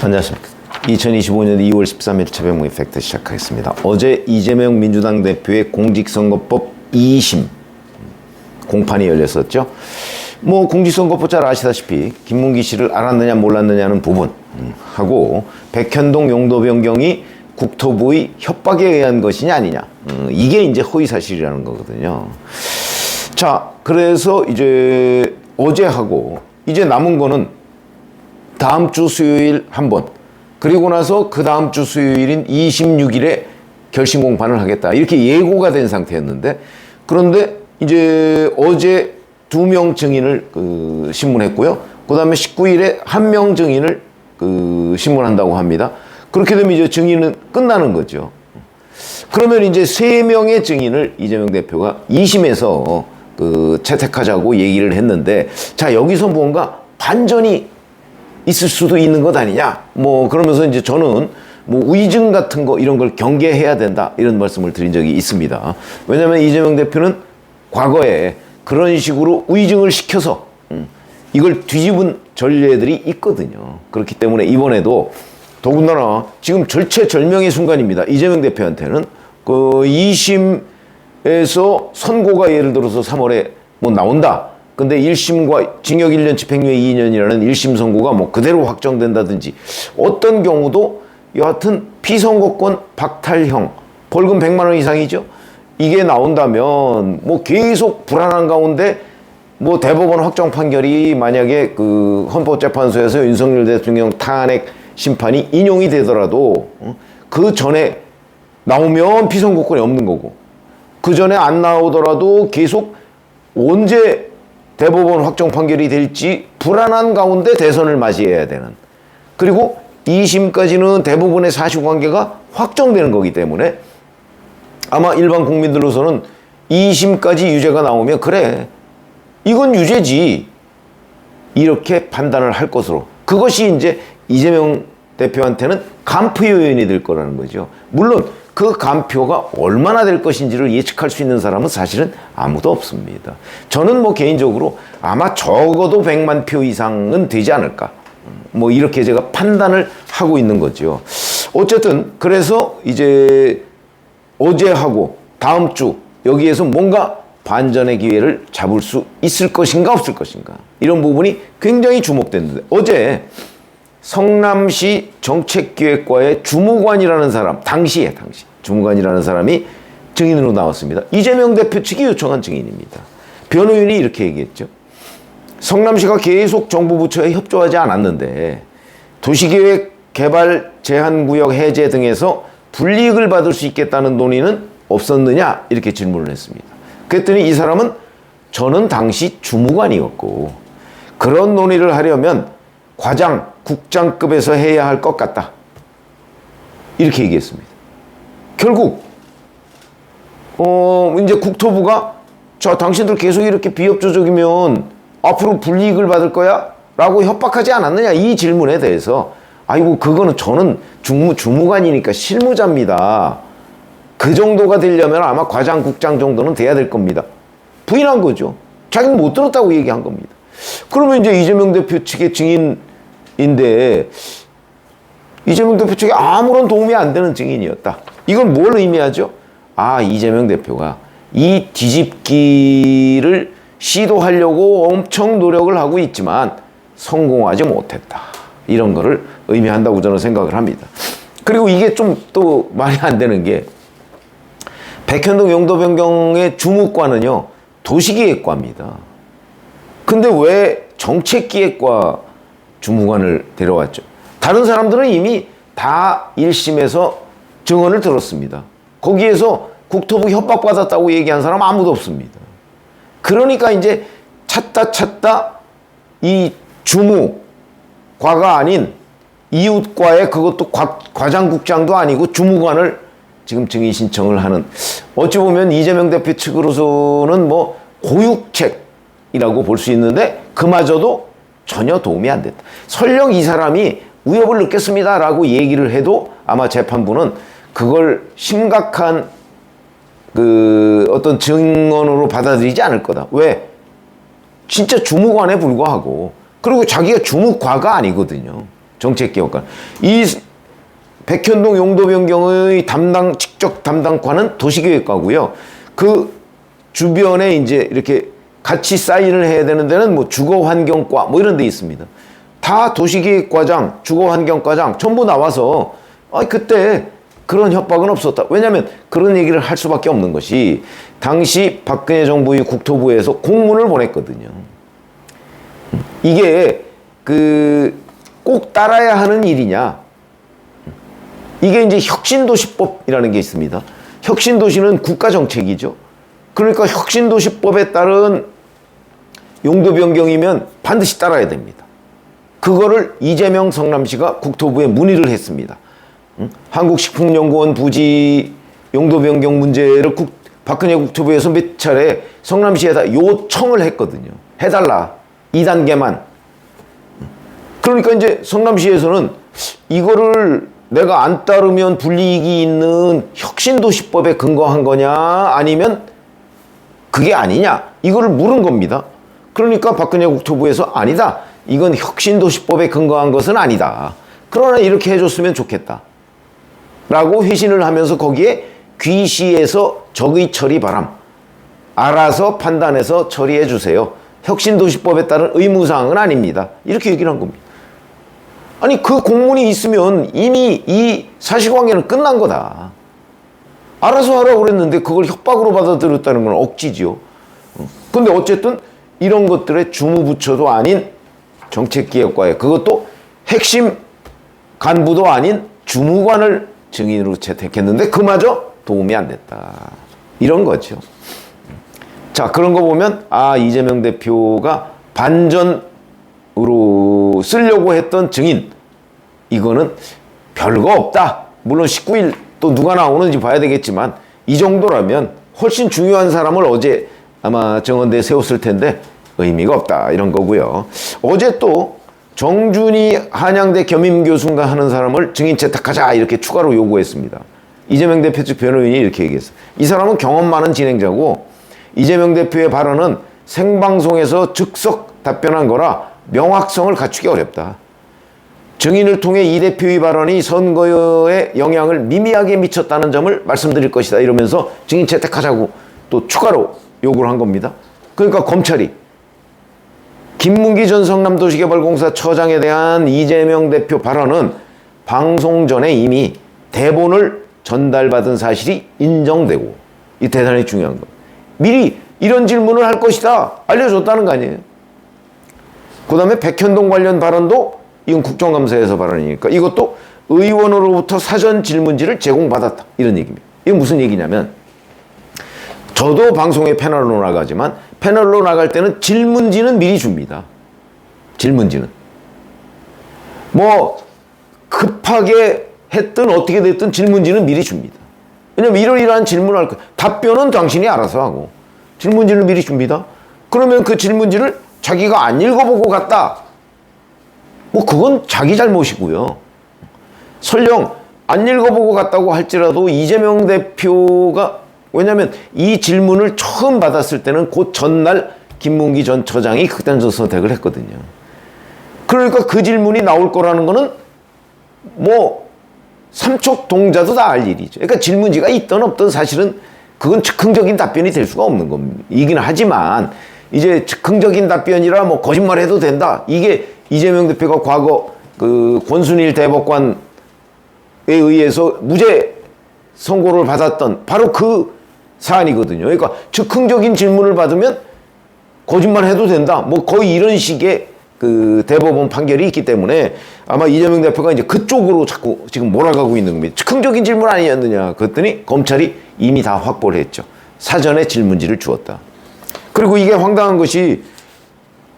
안녕하십니까. 2025년 2월 13일 최병무의 팩트 시작하겠습니다. 어제 이재명 민주당 대표의 공직선거법 2심 공판이 열렸었죠. 뭐 공직선거법 잘 아시다시피 김문기 씨를 알았느냐 몰랐느냐는 부분 하고 백현동 용도 변경이 국토부의 협박에 의한 것이냐 아니냐, 이게 이제 허위사실이라는 거거든요. 자, 그래서 이제 어제 하고 이제 남은 거는 다음 주 수요일 한 번, 그리고 나서 그 다음 주 수요일인 26일에 결심 공판을 하겠다, 이렇게 예고가 된 상태였는데, 그런데 이제 어제 2명 증인을 신문했고요. 그 다음에 19일에 1명 증인을 신문한다고 합니다. 그렇게 되면 이제 증인은 끝나는 거죠. 그러면 이제 3명의 증인을 이재명 대표가 2심에서 채택하자고 얘기를 했는데, 자, 여기서 뭔가 반전이 있을 수도 있는 것 아니냐, 뭐 그러면서 이제 저는 뭐 위증 같은 거 이런 걸 경계해야 된다, 이런 말씀을 드린 적이 있습니다. 왜냐하면 이재명 대표는 과거에 그런 식으로 위증을 시켜서 이걸 뒤집은 전례들이 있거든요. 그렇기 때문에 이번에도 더군다나 지금 절체절명의 순간입니다. 이재명 대표한테는 2심에서 선고가 예를 들어서 3월에 뭐 나온다. 근데 1심과 징역 1년 집행유예 2년이라는 1심 선고가 뭐 그대로 확정된다든지, 어떤 경우도 여하튼 피선거권 박탈형, 벌금 100만 원 이상이죠. 이게 나온다면 뭐 계속 불안한 가운데 뭐 대법원 확정 판결이 만약에 헌법재판소에서 윤석열 대통령 탄핵 심판이 인용이 되더라도 그 전에 나오면 피선거권이 없는 거고, 그 전에 안 나오더라도 계속 언제 대법원 확정 판결이 될지 불안한 가운데 대선을 맞이해야 되는, 그리고 2심까지는 대부분의 사실관계가 확정되는 거기 때문에 아마 일반 국민들로서는 2심까지 유죄가 나오면 그래, 이건 유죄지, 이렇게 판단을 할 것으로, 그것이 이제 이재명 대표한테는 간표 요인이 될 거라는 거죠. 물론 그 간표가 얼마나 될 것인지를 예측할 수 있는 사람은 사실은 아무도 없습니다. 저는 뭐 개인적으로 아마 적어도 100만 표 이상은 되지 않을까, 뭐 이렇게 제가 판단을 하고 있는 거죠. 어쨌든 그래서 이제 어제 하고 다음 주 여기에서 뭔가 반전의 기회를 잡을 수 있을 것인가 없을 것인가, 이런 부분이 굉장히 주목됐는데, 어제 성남시 정책기획과의 주무관이라는 사람, 당시 주무관이라는 사람이 증인으로 나왔습니다. 이재명 대표 측이 요청한 증인입니다. 변호인이 이렇게 얘기했죠. 성남시가 계속 정부 부처에 협조하지 않았는데 도시계획 개발 제한구역 해제 등에서 불이익을 받을 수 있겠다는 논의는 없었느냐, 이렇게 질문을 했습니다. 그랬더니 이 사람은 저는 당시 주무관이었고 그런 논의를 하려면 과장, 국장급에서 해야 할 것 같다, 이렇게 얘기했습니다. 결국 이제 국토부가 자, 당신들 계속 이렇게 비협조적이면 앞으로 불이익을 받을 거야? 라고 협박하지 않았느냐, 이 질문에 대해서 아이고, 그거는 저는 주무관이니까 실무자입니다. 그 정도가 되려면 아마 과장, 국장 정도는 돼야 될 겁니다. 부인한 거죠. 자기는 못 들었다고 얘기한 겁니다. 그러면 이제 이재명 대표 측의 증인인데 이재명 대표 측에 아무런 도움이 안 되는 증인이었다. 이건 뭘 의미하죠? 아, 이재명 대표가 이 뒤집기를 시도하려고 엄청 노력을 하고 있지만 성공하지 못했다, 이런 거를 의미한다고 저는 생각을 합니다. 그리고 이게 좀 또 말이 안 되는 게, 백현동 용도 변경의 주무과는요 도시기획과입니다. 근데 왜 정책기획과 주무관을 데려왔죠? 다른 사람들은 이미 다 1심에서 증언을 들었습니다. 거기에서 국토부 협박받았다고 얘기한 사람 아무도 없습니다. 그러니까 이제 찾다 이 주무과가 아닌 이웃과의, 그것도 과장국장도 아니고 주무관을 지금 증인 신청을 하는, 어찌 보면 이재명 대표 측으로서는 뭐 고육책이라고 볼 수 있는데 그마저도 전혀 도움이 안 됐다. 설령 이 사람이 위협을 느꼈습니다라고 얘기를 해도 아마 재판부는 그걸 심각한 어떤 증언으로 받아들이지 않을 거다. 왜? 진짜 주무관에 불과하고, 그리고 자기가 주무과가 아니거든요. 정책기획관. 이 백현동 용도 변경의 직접 담당과는 도시계획과고요. 그 주변에 이제 이렇게 같이 사인을 해야 되는 데는 뭐 주거환경과 뭐 이런 데 있습니다. 다 도시계획과장, 주거환경과장 전부 나와서 그때 그런 협박은 없었다. 왜냐하면 그런 얘기를 할 수밖에 없는 것이 당시 박근혜 정부의 국토부에서 공문을 보냈거든요. 이게 꼭 따라야 하는 일이냐? 이게 이제 혁신도시법이라는 게 있습니다. 혁신도시는 국가정책이죠. 그러니까 혁신도시법에 따른 용도 변경이면 반드시 따라야 됩니다. 그거를 이재명 성남시가 국토부에 문의를 했습니다. 한국식품연구원 부지 용도 변경 문제를 박근혜 국토부에서 몇 차례 성남시에다 요청을 했거든요. 해달라. 2단계만. 그러니까 이제 성남시에서는 이거를 내가 안 따르면 불이익이 있는 혁신도시법에 근거한 거냐 아니면 그게 아니냐 이거를 물은 겁니다. 그러니까 박근혜 국토부에서 아니다. 이건 혁신도시법에 근거한 것은 아니다. 그러나 이렇게 해줬으면 좋겠다. 라고 회신을 하면서 거기에 귀시에서 적의 처리 바람. 알아서 판단해서 처리해 주세요. 혁신도시법에 따른 의무사항은 아닙니다. 이렇게 얘기를 한 겁니다. 아니 그 공문이 있으면 이미 이 사실관계는 끝난 거다. 알아서 하라고 그랬는데 그걸 협박으로 받아들였다는 건 억지죠. 근데 어쨌든 이런 것들의 주무부처도 아닌 정책기획과에 그것도 핵심 간부도 아닌 주무관을 증인으로 채택했는데 그마저 도움이 안 됐다. 이런 거죠. 자, 그런 거 보면 이재명 대표가 반전으로 쓰려고 했던 증인 이거는 별거 없다. 물론 19일 또 누가 나오는지 봐야 되겠지만 이 정도라면 훨씬 중요한 사람을 어제 아마 정원대에 세웠을 텐데 의미가 없다. 이런 거고요. 어제 또 정준희 한양대 겸임교수인가 하는 사람을 증인 채택하자 이렇게 추가로 요구했습니다. 이재명 대표 측 변호인이 이렇게 얘기했어요. 이 사람은 경험 많은 진행자고 이재명 대표의 발언은 생방송에서 즉석 답변한 거라 명확성을 갖추기 어렵다. 증인을 통해 이 대표의 발언이 선거에 영향을 미미하게 미쳤다는 점을 말씀드릴 것이다. 이러면서 증인 채택하자고 또 추가로 요구를 한 겁니다. 그러니까 검찰이 김문기 전 성남도시개발공사 처장에 대한 이재명 대표 발언은 방송 전에 이미 대본을 전달받은 사실이 인정되고 이 대단히 중요한 거. 미리 이런 질문을 할 것이다 알려줬다는 거 아니에요. 그 다음에 백현동 관련 발언도 이건 국정감사에서 발언이니까 이것도 의원으로부터 사전 질문지를 제공받았다 이런 얘기입니다. 이건 무슨 얘기냐면 저도 방송에 패널로 나가지만 패널로 나갈 때는 질문지는 미리 줍니다. 질문지는 뭐 급하게 했든 어떻게 됐든 질문지는 미리 줍니다. 왜냐면 이러이러한 질문을 할 거예요. 답변은 당신이 알아서 하고 질문지를 미리 줍니다. 그러면 그 질문지를 자기가 안 읽어보고 갔다. 뭐 그건 자기 잘못이고요. 설령 안 읽어보고 갔다고 할지라도 이재명 대표가 왜냐하면 이 질문을 처음 받았을 때는 곧 전날 김문기 전 처장이 극단적 선택을 했거든요. 그러니까 그 질문이 나올 거라는 거는 뭐 삼척동자도 다 알 일이죠. 그러니까 질문지가 있든 없든 사실은 그건 즉흥적인 답변이 될 수가 없는 겁니다.이긴 하지만 이제 즉흥적인 답변이라 뭐 거짓말해도 된다. 이게 이재명 대표가 과거 그 권순일 대법관에 의해서 무죄 선고를 받았던 바로 그 사안이거든요. 그러니까 즉흥적인 질문을 받으면 거짓말해도 된다. 뭐 거의 이런 식의 그 대법원 판결이 있기 때문에 아마 이재명 대표가 이제 그쪽으로 자꾸 지금 몰아가고 있는 겁니다. 즉흥적인 질문 아니었느냐. 그랬더니 검찰이 이미 다 확보를 했죠. 사전에 질문지를 주었다. 그리고 이게 황당한 것이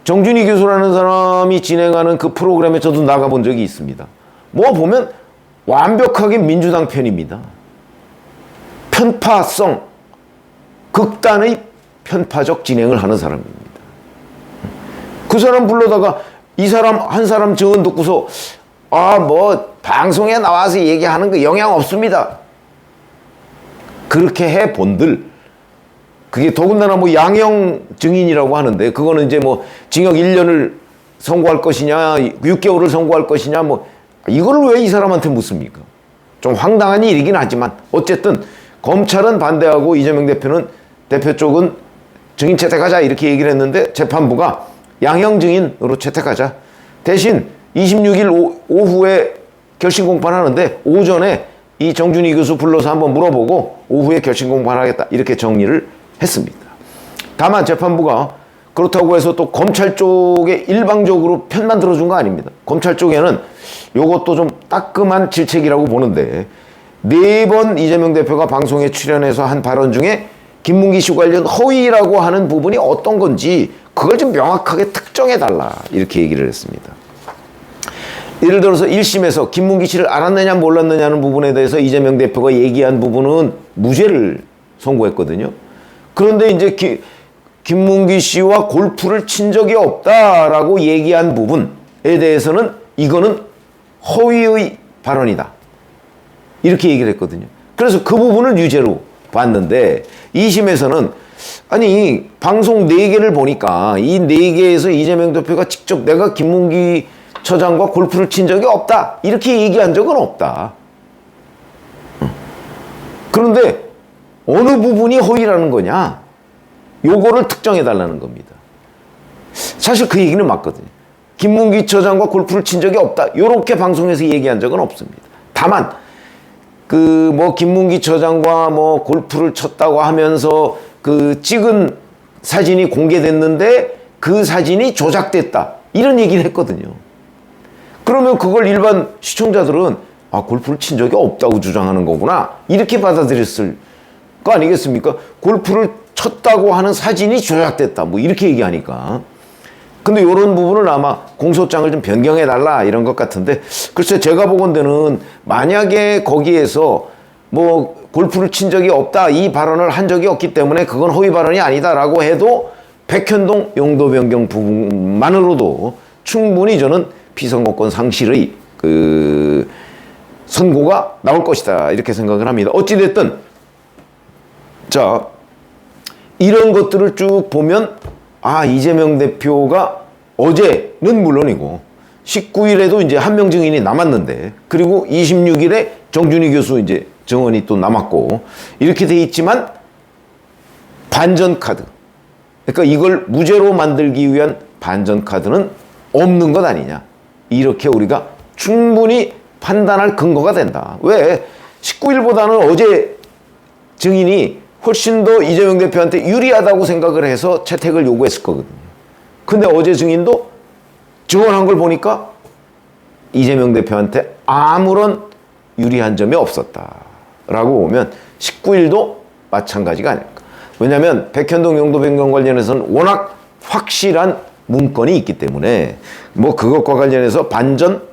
정준희 교수라는 사람이 진행하는 그 프로그램에 저도 나가본 적이 있습니다. 뭐 보면 완벽하게 민주당 편입니다. 편파성, 극단의 편파적 진행을 하는 사람입니다. 그 사람 불러다가 이 사람 한 사람 증언 듣고서 뭐 방송에 나와서 얘기하는 거 영향 없습니다. 그렇게 해 본들 그게 더군다나 뭐 양형 증인이라고 하는데 그거는 이제 뭐 징역 1년을 선고할 것이냐 6개월을 선고할 것이냐 뭐 이걸 왜 이 사람한테 묻습니까? 좀 황당한 일이긴 하지만 어쨌든 검찰은 반대하고 이재명 대표는 대표 쪽은 증인 채택하자 이렇게 얘기를 했는데 재판부가 양형 증인으로 채택하자. 대신 26일 오후에 결심 공판하는데 오전에 이 정준희 교수 불러서 한번 물어보고 오후에 결심 공판하겠다 이렇게 정리를 했습니다. 다만 재판부가 그렇다고 해서 또 검찰 쪽에 일방적으로 편만 들어준 거 아닙니다. 검찰 쪽에는 요것도 좀 따끔한 질책이라고 보는데 4번 이재명 대표가 방송에 출연해서 한 발언 중에 김문기 씨 관련 허위라고 하는 부분이 어떤 건지 그걸 좀 명확하게 특정해달라 이렇게 얘기를 했습니다. 예를 들어서 1심에서 김문기 씨를 알았느냐 몰랐느냐는 부분에 대해서 이재명 대표가 얘기한 부분은 무죄를 선고했거든요. 그런데 이제 김문기 씨와 골프를 친 적이 없다라고 얘기한 부분에 대해서는 이거는 허위의 발언이다. 이렇게 얘기를 했거든요. 그래서 그 부분을 유죄로 봤는데 2심에서는 아니 방송 4개를 보니까 이 4개에서 이재명 대표가 직접 내가 김문기 처장과 골프를 친 적이 없다. 이렇게 얘기한 적은 없다. 그런데 어느 부분이 허위라는 거냐? 요거를 특정해달라는 겁니다. 사실 그 얘기는 맞거든요. 김문기 처장과 골프를 친 적이 없다. 요렇게 방송에서 얘기한 적은 없습니다. 다만 뭐 김문기 처장과 뭐 골프를 쳤다고 하면서 그 찍은 사진이 공개됐는데 그 사진이 조작됐다. 이런 얘기를 했거든요. 그러면 그걸 일반 시청자들은 아, 골프를 친 적이 없다고 주장하는 거구나. 이렇게 받아들였을 거 아니겠습니까? 골프를 쳤다고 하는 사진이 조작됐다. 뭐 이렇게 얘기하니까. 근데 이런 부분을 아마 공소장을 좀 변경해달라 이런 것 같은데 글쎄 제가 보건대는 만약에 거기에서 뭐 골프를 친 적이 없다 이 발언을 한 적이 없기 때문에 그건 허위 발언이 아니다라고 해도 백현동 용도 변경 부분만으로도 충분히 저는 피선거권 상실의 그 선고가 나올 것이다 이렇게 생각을 합니다. 어찌됐든 자 이런 것들을 쭉 보면 아 이재명 대표가 어제는 물론이고 19일에도 이제 한 명 증인이 남았는데 그리고 26일에 정준희 교수 이제 증언이 또 남았고 이렇게 돼 있지만 반전 카드 그러니까 이걸 무죄로 만들기 위한 반전 카드는 없는 것 아니냐 이렇게 우리가 충분히 판단할 근거가 된다. 왜 19일보다는 어제 증인이 훨씬 더 이재명 대표한테 유리하다고 생각을 해서 채택을 요구했을 거거든요. 근데 어제 증인도 증언한 걸 보니까 이재명 대표한테 아무런 유리한 점이 없었다라고 보면 19일도 마찬가지가 아닐까. 왜냐하면 백현동 용도 변경 관련해서는 워낙 확실한 문건이 있기 때문에 뭐 그것과 관련해서 반전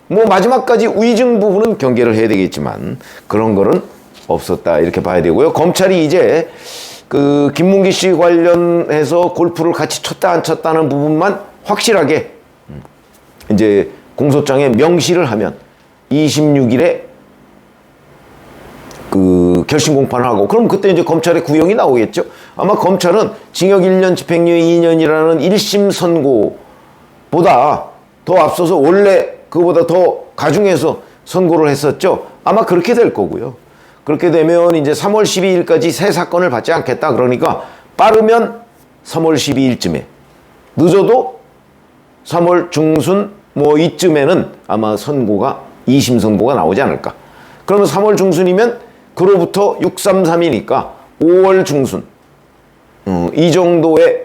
뭐 마지막까지 위증 부분은 경계를 해야 되겠지만 그런 거는 없었다 이렇게 봐야 되고요. 검찰이 이제 그 김문기 씨 관련해서 골프를 같이 쳤다 안 쳤다는 부분만 확실하게 이제 공소장에 명시를 하면 26일에 그 결심 공판을 하고 그럼 그때 이제 검찰의 구형이 나오겠죠. 아마 검찰은 징역 1년 집행유예 2년이라는 1심 선고보다 더 앞서서 원래 그보다 더 가중해서 선고를 했었죠. 아마 그렇게 될 거고요. 그렇게 되면 이제 3월 12일까지 새 사건을 받지 않겠다. 그러니까 빠르면 3월 12일쯤에 늦어도 3월 중순 뭐 이쯤에는 아마 선고가 2심 선고가 나오지 않을까. 그러면 3월 중순이면 그로부터 633이니까 5월 중순 이 정도의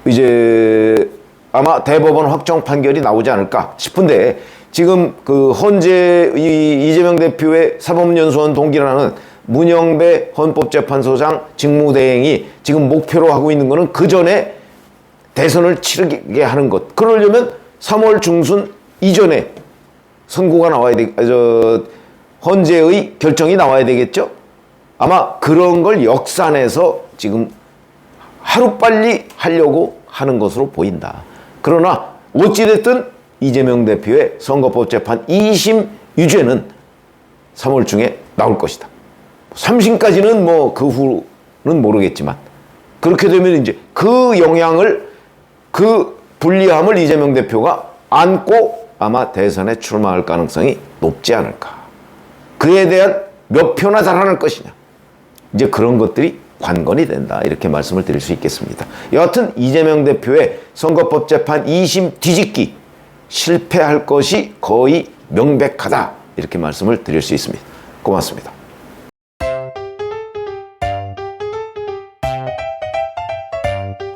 이제 아마 대법원 확정 판결이 나오지 않을까 싶은데 지금 그 헌재 이재명 대표의 사법연수원 동기라는 문영배 헌법재판소장 직무대행이 지금 목표로 하고 있는 거는 그 전에 대선을 치르게 하는 것. 그러려면 3월 중순 이전에 선고가 나와야 헌재의 결정이 나와야 되겠죠? 아마 그런 걸 역산해서 지금 하루빨리 하려고 하는 것으로 보인다. 그러나 어찌됐든 이재명 대표의 선거법 재판 2심 유죄는 3월 중에 나올 것이다. 3심까지는 뭐 그 후는 모르겠지만 그렇게 되면 이제 그 영향을, 그 불리함을 이재명 대표가 안고 아마 대선에 출마할 가능성이 높지 않을까. 그에 대한 몇 표나 달아날 것이냐. 이제 그런 것들이 관건이 된다. 이렇게 말씀을 드릴 수 있겠습니다. 여하튼 이재명 대표의 선거법 재판 2심 뒤집기 실패할 것이 거의 명백하다. 이렇게 말씀을 드릴 수 있습니다. 고맙습니다.